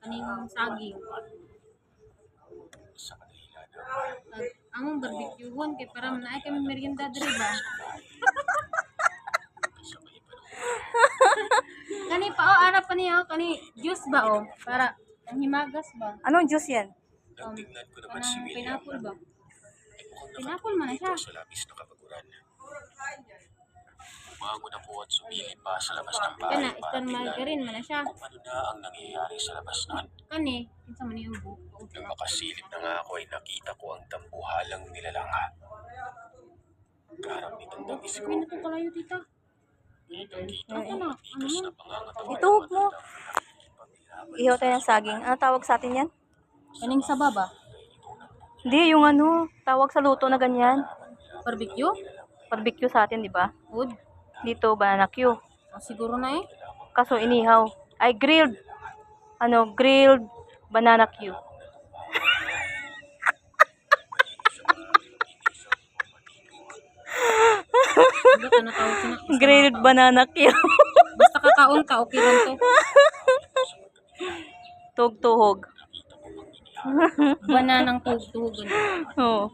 Kaning saging. Sa kadahilan Among barbecuehon kay para naay kami merienda diri ba. kasabay pa noon Kani pa ara pa niya kani juice ba para ang himagas ba. Anong juice yan? nagtingnan ko naman si Kanang William pineapple ba? ay mukhang Pineapple man na nakatulog siya. dito sa labis na kabaguran. Umangon ako at sumilip pa sa labas ng bahay Kana para istan tingnan margarine man na siya. kung ano na ang nangyayari sa labas nun. Kani kinsa man yung buko. Nang makasilip na nga ako ay nakita ko ang tambuhalang nilalangha. Kaharap ni Tandang Kami Isko, na to kalayo tita. kitang-kita Ako ko na, ang tigas na pangangatawan ng Ituhog mo. matandang Ihaw tayo ng saging. Ano tawag sa atin yan? Kaning saba ba? Hindi, yung ano, tawag sa luto na ganyan. Barbecue? Barbecue sa atin, di ba? Wood? Dito, banana Q. Siguro na eh. Kaso inihaw. Ay, grilled. Ano, grilled banana Q. Ano ka natawag siya na? Grilled banana Q. Basta kakaon ka, okay lang to. Tugtuhog. Bananang tuhog-tuhogan. Oo.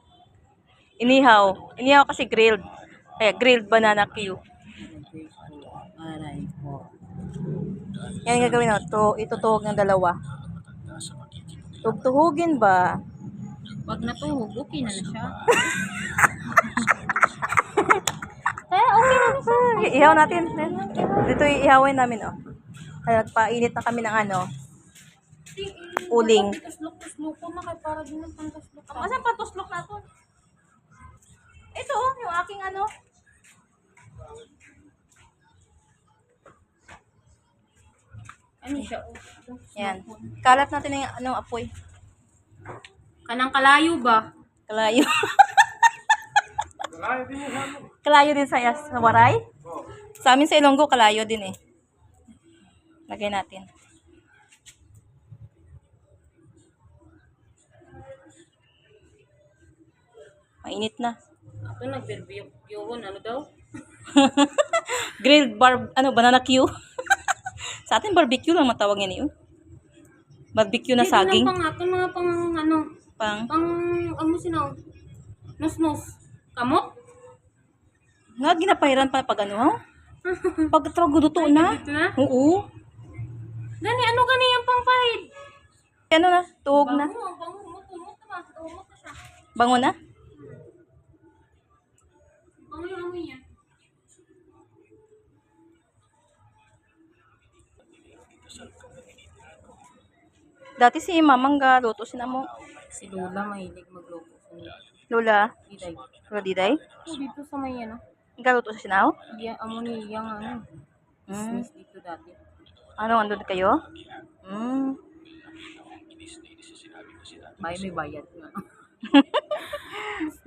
Inihaw. Inihaw kasi grilled. Kaya grilled banana Q. Aray po. Yan yung gagawin natin. Itutuhog ng dalawa. Tugtuhugin ba? Pag natuhog, okay na na siya. Ihaw natin. Dito ihawin namin, oh. Ay, nagpainit na kami ng ano, uling. Tuslok-tusloko na kay para din ang pantuslok. Asan pa tuslok na to? Ito, oh, yung aking ano. Ano siya? Yan. Kalat natin yung anong apoy. Kanang kalayo ba? Kalayo. Kalayo din sa Waray? Sa amin sa Ilonggo, kalayo din eh. Lagay natin. Mainit na. Ako nag-barbecue, ano daw? Grilled banana Q. Sa atin barbecue lang matawag yan eh. Barbecue na saging. Pang ato mga pang ano, Pang. ano sinaw? Nus-nus. Kamot? Nga, ginapahiran pa pag ano, ha? Pag luto na. Dito na? Oo. Gani, ano gani yung pangpahid? Ano na, tuhog na. Bango mo na siya. Bango na. Bango yung amoy niya. Dati si Mamang luto sina mo. Si Lola mahilig magluto. Lola. Diday. Lola Diday. Oh, dito sa may ano. Galuto sa sinaw. Iya, amo ni yang ano. Business dito dati. Ano, andun kayo? May bayad nga.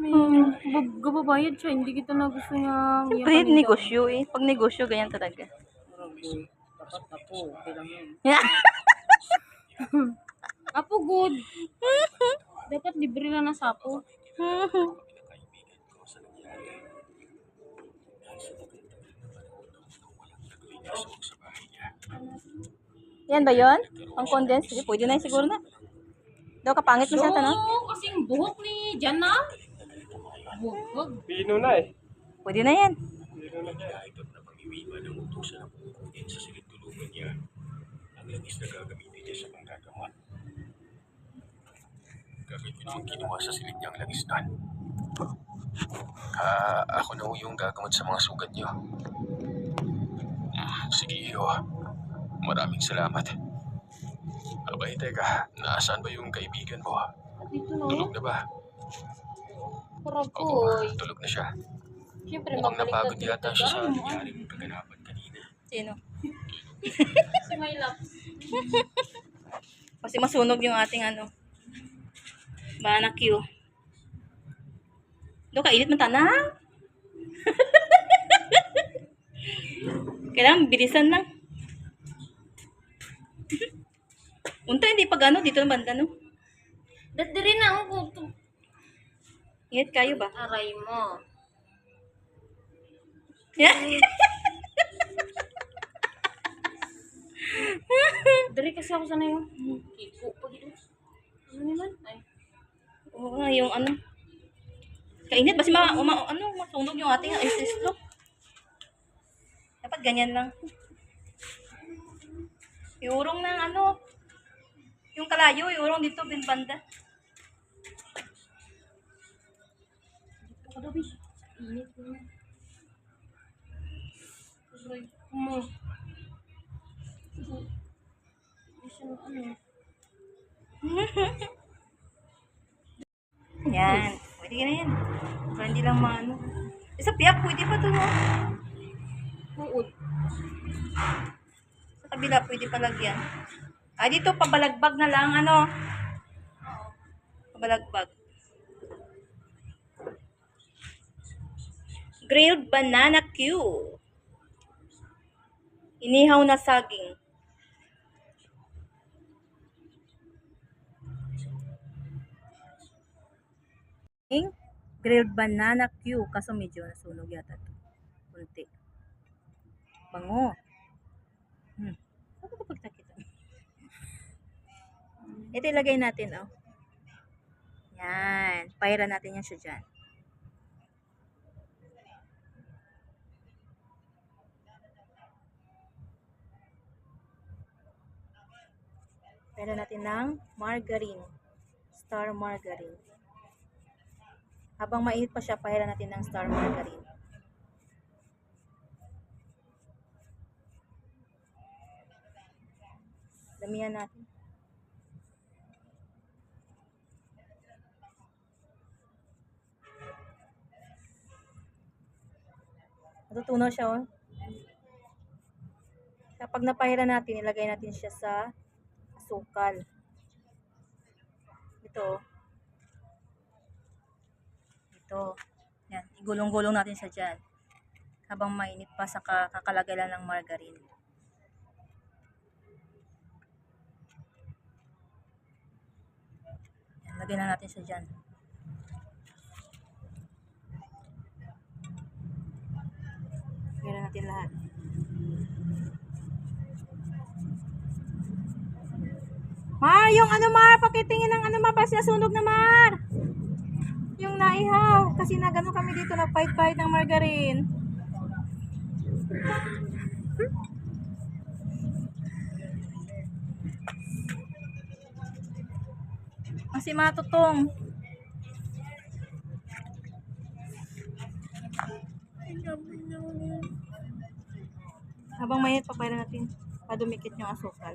May gababayad siya, hindi kita na gusto niya. Siyempre, negosyo eh. Pag negosyo, ganyan talaga. Dapat ako, okay lang yun. Yeah. Apo good. Dapat libre lang na sapo. Yan ba yun? Pang condense? Pwede na yun siguro na. Daw kapangit mo siya tanong? Oo, kasing buhok ni Jana. Buhok. Pino na eh. Pwede na yan. Kahit na pag-iwiba ng utusan ng pupugin sa silid tulungan niya, ang langis na gagamitin niya sa panggagamot. Gamit ko namang kinuha sa silid niyang langis nun. Ako na ho yung gagamot sa mga sugat niyo. Sige, iyo. Maraming salamat. Abay, teka. Nasaan ba yung kaibigan mo? Dito na. Tulog na ba? Paragoy. Tulog na siya. Siyempre, Mukhang magaling napagod na yata dito. siya sa nangyaring kaganapan kanina. Sino? Si Maylap. Kasi masunog yung ating ano. Banana Q. Doon kainit man tanang. Kailangan bilisan lang. Unta hindi pag ano dito naman ano. Dati rin na ako. Ingat kayo ba? Aray mo. Dari kasi ako sana yung kiko pag ito. Ano naman? Ay. Oo nga, yung ano. Kainit, basi masunog yung ating ice slope. Dapat ganyan lang. Iurong ng ano. Yung kalayo, iurong dito, banda. Ako daw, bish. Init mo. Aray mo. Bish, ano? Yan. Pwede ka na yan. Para hindi lang maano. Sa piyak, pwede pa to, no? Buod. Sa kabila, pwede pa lagyan. Ah, dito, pabalagbag na lang, ano? Pabalagbag. Grilled banana cue. Inihaw na saging. Grilled banana cue. Kaso medyo nasunog yata ito. Kunti. Bango. Ano ito pagkakita? Ito ilagay natin, oh. Yan. Paira natin yan siya dyan. Paira natin ng margarine. Star margarine. Habang mainit pa siya, paira natin ng star margarine. Damihan natin. Natutunaw siya, oh. Kapag napahira natin, ilagay natin siya sa asukal. Ito. Ito. Yan. Igulong-gulong natin siya dyan. Habang mainit pa sa kakalagay lang ng margarine. Yan. Lagay na natin siya dyan. Lagyan natin lahat. Mar, yung ano Mar, pakitingin ng ano Mar, pas nasunog na Mar. Yung naihaw, kasi nagano kami dito, nagpahit-pahit ng margarine. Kasi matutong. Habang mainit, papaila natin padumikit yung asukal.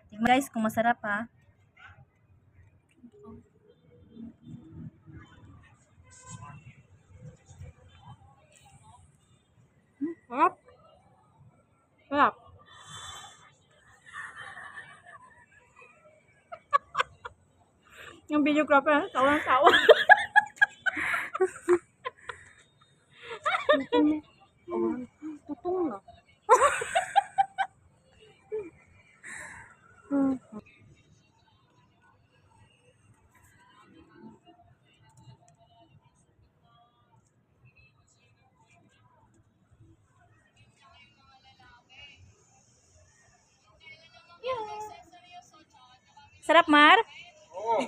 Tingnan guys kung masarap ha. Sarap. Sarap. Yung videographer, sawa-sawa. Tutong na. Sarap Mar? Oo.